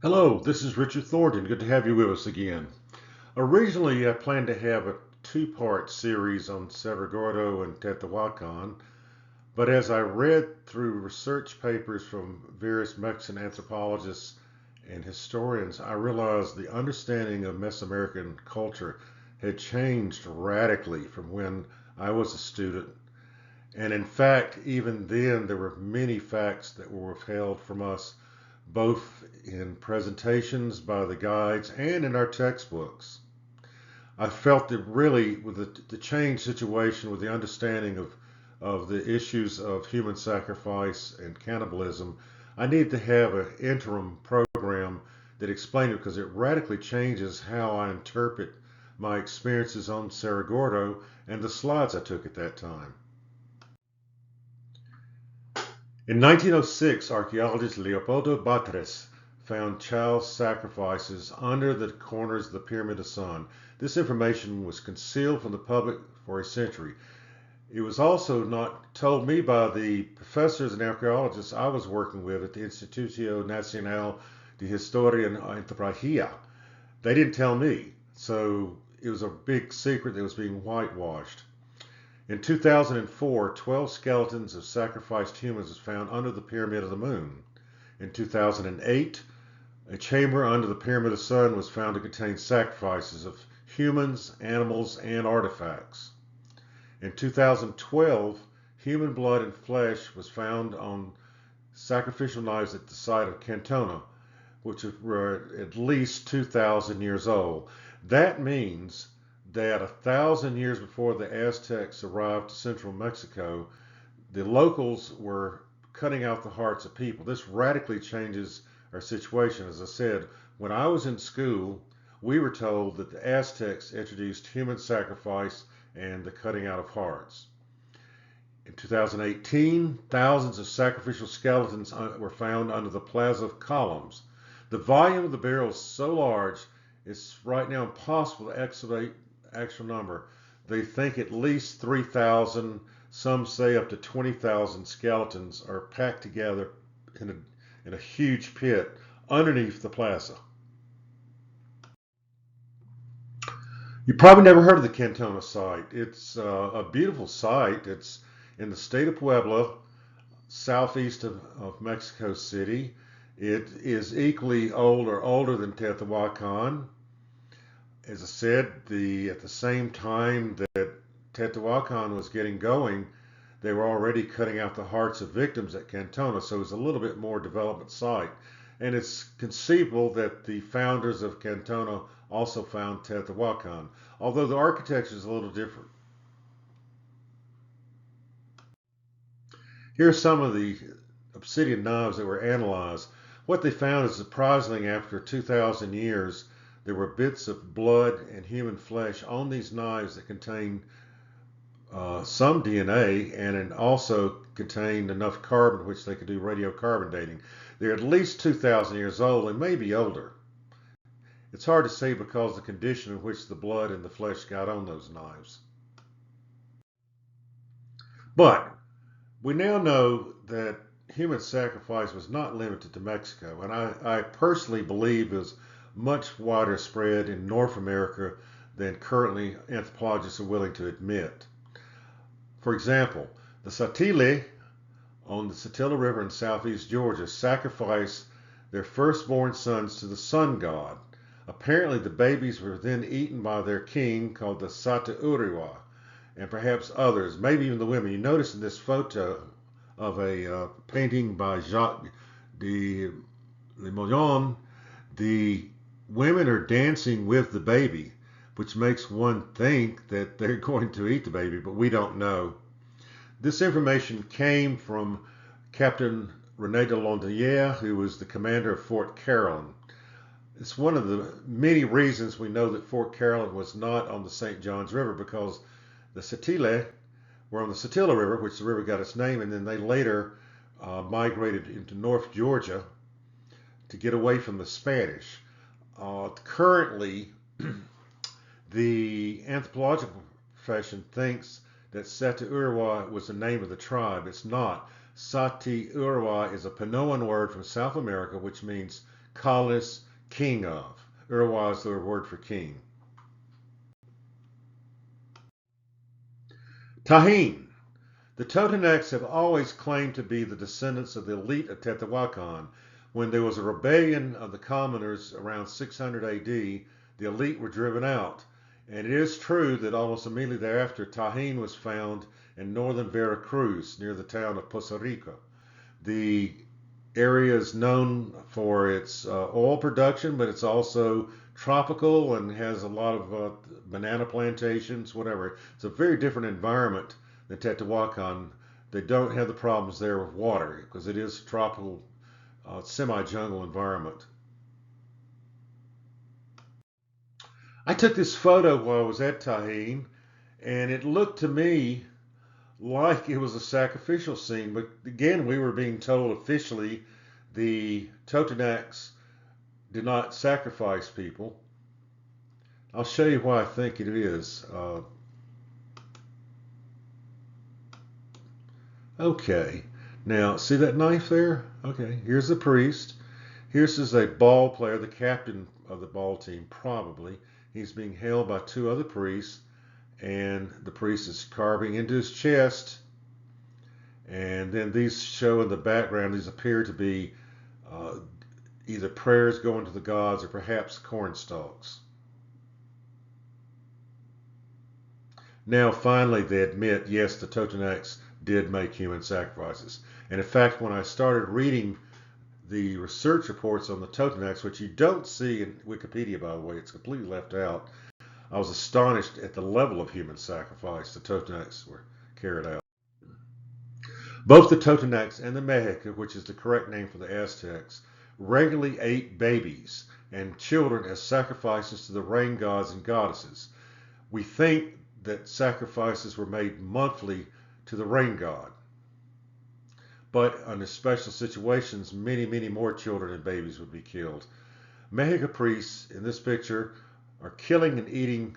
Hello, this is Richard Thornton. Good to have you with us again. Originally, I planned to have a two-part series on Cerro Gordo and Teotihuacan, but as I read through research papers from various Mexican anthropologists and historians, I realized the understanding of Mesoamerican culture had changed radically from when I was a student. And in fact, even then, there were many facts that were withheld from us both in presentations by the guides and in our textbooks. I felt that really, with the change situation, with the understanding of the issues of human sacrifice and cannibalism, I need to have an interim program that explains it because it radically changes how I interpret my experiences on Cerro Gordo and the slides I took at that time. In 1906, archaeologist Leopoldo Batres found child sacrifices under the corners of the Pyramid of the Sun. This information was concealed from the public for a century. It was also not told me by the professors and archaeologists I was working with at the Instituto Nacional de Historia and Antropología. They didn't tell me, so it was a big secret that was being whitewashed. In 2004, 12 skeletons of sacrificed humans was found under the Pyramid of the Moon. In 2008, a chamber under the Pyramid of the Sun was found to contain sacrifices of humans, animals, and artifacts. In 2012, human blood and flesh was found on sacrificial knives at the site of Cantona, which were at least 2,000 years old. That means that 1,000 years before the Aztecs arrived to central Mexico, the locals were cutting out the hearts of people. This radically changes our situation. As I said, when I was in school, we were told that the Aztecs introduced human sacrifice and the cutting out of hearts. In 2018, thousands of sacrificial skeletons were found under the plaza columns. The volume of the barrel is so large, it's right now impossible to estimate actual number. They think at least 3,000, some say up to 20,000 skeletons are packed together in a huge pit underneath the plaza. You probably never heard of the Cantona site. It's a beautiful site. It's in the state of Puebla, southeast of Mexico City. It is equally old or older than Teotihuacan. As I said, at the same time that Teotihuacan was getting going, they were already cutting out the hearts of victims at Cantona, so it was a little bit more development site. And it's conceivable that the founders of Cantona also found Teotihuacan, although the architecture is a little different. Here are some of the obsidian knobs that were analyzed. What they found is surprisingly, after 2,000 years, there were bits of blood and human flesh on these knives that contained some DNA and it also contained enough carbon which they could do radiocarbon dating. They're at least 2,000 years old and maybe older. It's hard to say because of the condition in which the blood and the flesh got on those knives. But we now know that human sacrifice was not limited to Mexico, and I personally believe it was much wider spread in North America than currently anthropologists are willing to admit. For example, the Satile on the Satilla River in southeast Georgia sacrificed their firstborn sons to the sun god. Apparently, the babies were then eaten by their king called the Satauriwa, and perhaps others, maybe even the women. You notice in this photo of a painting by Jacques de Limoillon, the women are dancing with the baby, which makes one think that they're going to eat the baby, but we don't know. This information came from Captain René de Londinière, who was the commander of Fort Carillon. It's one of the many reasons we know that Fort Carillon was not on the St. Johns River because the Satile were on the Satilla River, which the river got its name, and then they later migrated into North Georgia to get away from the Spanish. Currently, the anthropological profession thinks that Satiurwa was the name of the tribe. It's not. Satiurwa is a Panoan word from South America, which means colonists king of. Urawa is their word for king. Tajín. The Totonacs have always claimed to be the descendants of the elite of Teotihuacan. When there was a rebellion of the commoners around 600 AD, the elite were driven out. And it is true that almost immediately thereafter, Tajín was found in northern Veracruz near the town of Poza Rica. The area is known for its oil production, but it's also tropical and has a lot of banana plantations, whatever. It's a very different environment than Teotihuacan. They don't have the problems there with water because it is a tropical, semi-jungle environment. I took this photo while I was at Tajín, and it looked to me like it was a sacrificial scene, but again, we were being told officially the Totonacs did not sacrifice people. I'll show you why I think it is. Okay, now see that knife there? Okay, here's the priest. Here's a ball player, the captain of the ball team, probably. He's being held by two other priests, and the priest is carving into his chest. And then these show in the background, these appear to be either prayers going to the gods or perhaps corn stalks. Now finally they admit, yes, the Totonacs did make human sacrifices. And in fact, when I started reading the research reports on the Totonacs, which you don't see in Wikipedia, by the way, it's completely left out, I was astonished at the level of human sacrifice the Totonacs were carried out. Both the Totonacs and the Mexica, which is the correct name for the Aztecs, regularly ate babies and children as sacrifices to the rain gods and goddesses. We think that sacrifices were made monthly to the rain god. But under special situations, many, many more children and babies would be killed. Mexica priests in this picture are killing and eating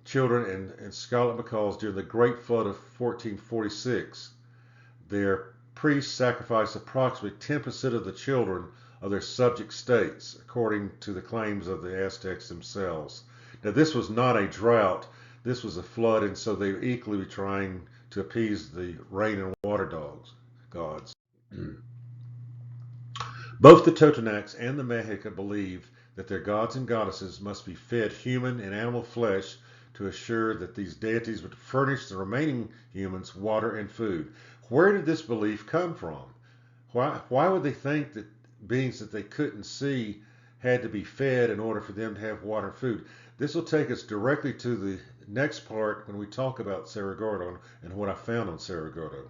children and scarlet macaws during the Great Flood of 1446. Their priests sacrificed approximately 10% of the children of their subject states, according to the claims of the Aztecs themselves. Now, this was not a drought. This was a flood, and so they were equally trying to appease the rain and water gods. Both the Totonacs and the Mexica believe that their gods and goddesses must be fed human and animal flesh to assure that these deities would furnish the remaining humans water and food. Where did this belief come from? Why would they think that beings that they couldn't see had to be fed in order for them to have water and food? This will take us directly to the next part when we talk about Cerro Gordo and what I found on Cerro Gordo.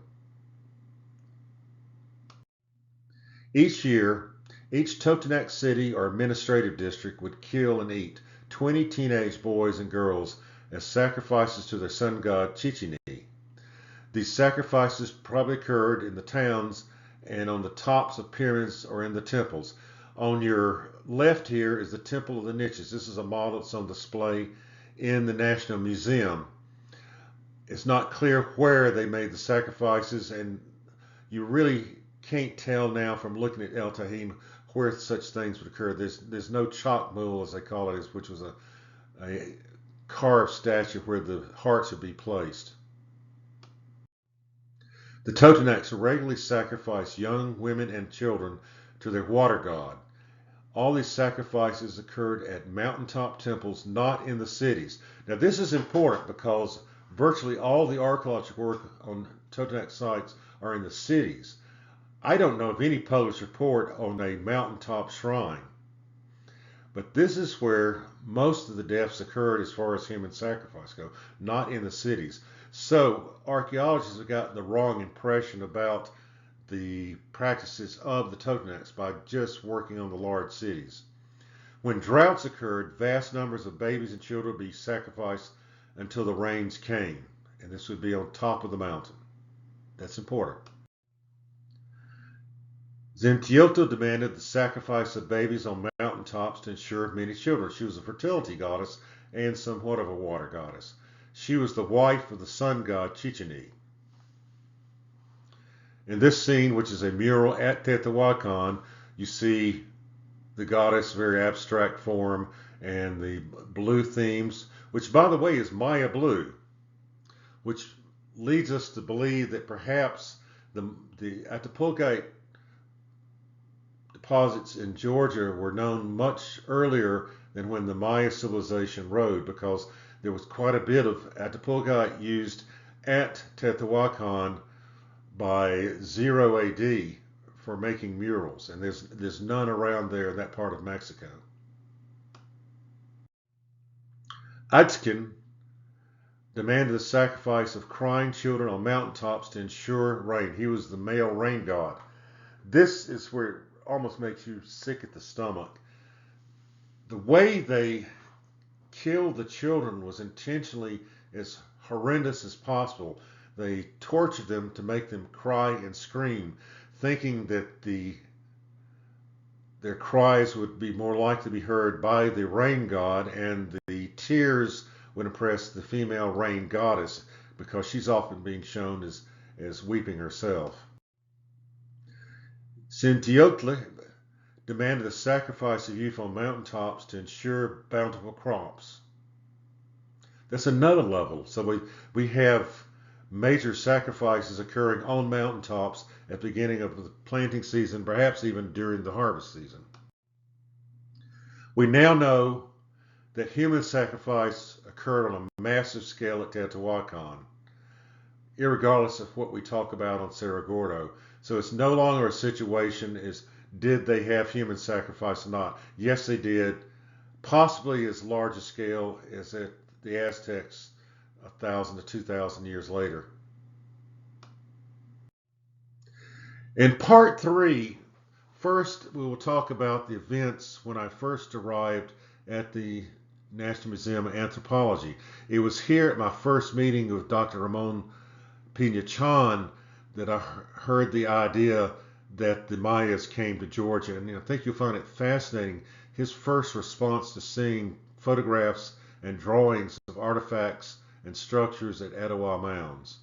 Each year, each Totonac city or administrative district would kill and eat 20 teenage boys and girls as sacrifices to their sun god Chichini. These sacrifices probably occurred in the towns and on the tops of pyramids or in the temples. On your left here is the Temple of the Niches. This is a model that's on display in the National Museum. It's not clear where they made the sacrifices, and you really can't tell now from looking at El Tajín where such things would occur. There's no chalk mule, as they call it, which was a carved statue where the hearts would be placed. The Totonacs regularly sacrifice young women and children to their water god. All these sacrifices occurred at mountaintop temples, not in the cities. Now this is important because virtually all the archaeological work on Totonac sites are in the cities. I don't know of any published report on a mountaintop shrine, but this is where most of the deaths occurred as far as human sacrifice go, not in the cities. So archaeologists have gotten the wrong impression about the practices of the Totonacs by just working on the large cities. When droughts occurred, vast numbers of babies and children would be sacrificed until the rains came, and this would be on top of the mountain. That's important. Zentilto demanded the sacrifice of babies on mountaintops to ensure many children. She was a fertility goddess and somewhat of a water goddess. She was the wife of the sun god Chichini. In this scene, which is a mural at Teotihuacan, you see the goddess, very abstract form, and the blue themes, which by the way is Maya blue, which leads us to believe that perhaps the Atapulgite deposits in Georgia were known much earlier than when the Maya civilization rode, because there was quite a bit of Atapulgite used at Teotihuacan by 0 AD for making murals, and there's none around there in that part of Mexico. Atzkin demanded the sacrifice of crying children on mountaintops to ensure rain. He was the male rain god. This is where it almost makes you sick at the stomach. The way they killed the children was intentionally as horrendous as possible. They tortured them to make them cry and scream, thinking that their cries would be more likely to be heard by the rain god, and the tears would impress the female rain goddess, because she's often being shown as weeping herself. Xanthiotli demanded the sacrifice of youth on mountaintops to ensure bountiful crops. That's another level. So we have major sacrifices occurring on mountaintops at the beginning of the planting season, perhaps even during the harvest season. We now know that human sacrifice occurred on a massive scale at Teotihuacan, irregardless of what we talk about on Cerro Gordo. So it's no longer a situation as did they have human sacrifice or not. Yes, they did, possibly as large a scale as at the Aztecs 1,000 to 2,000 years later. In part 3, first we will talk about the events when I first arrived at the National Museum of Anthropology. It was here at my first meeting with Dr. Ramon Pina-Chan that I heard the idea that the Mayas came to Georgia, and I think you'll find it fascinating, his first response to seeing photographs and drawings of artifacts and structures at Etowah Mounds.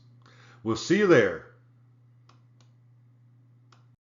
We'll see you there.